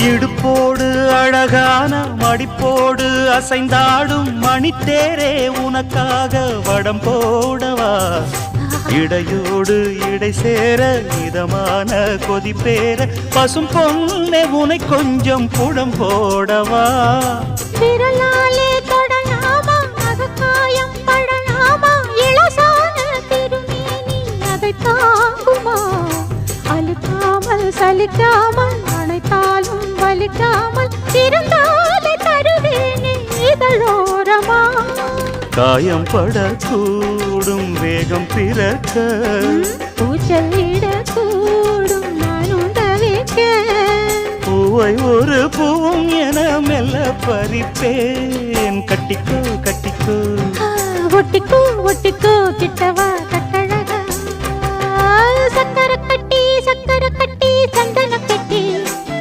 இடுப்போடு அழகான மடிப்போடு அசைந்தாடும் மணித்தேரே உனக்காக வடம் போடவா இடையோடு இடை சேர இதமான கொதிப்பேர பசும் பொன்னே உனை கொஞ்சம் புடம் போடவா விரலாலே தொடலாமா அகக்காயம் படலாமா இளசான திருமேனி அதை தாங்குமா அழுக்காமல் சலிக்காமல் அணைத்தாலும் வலிக்காமல் இருந்தாலே தருவேனே இதழோரமா காயம் படக்கூடும் வேகம் பிறக்க பூச்சலிடக்கூடும் நானும் தவிக்க பூவை ஒரு பூவும் என மெல்ல பறிப்பேன் கட்டிக்கோ கட்டிக்கோ ஒட்டிக்கோ ஒட்டிக்கோ கிட்டவா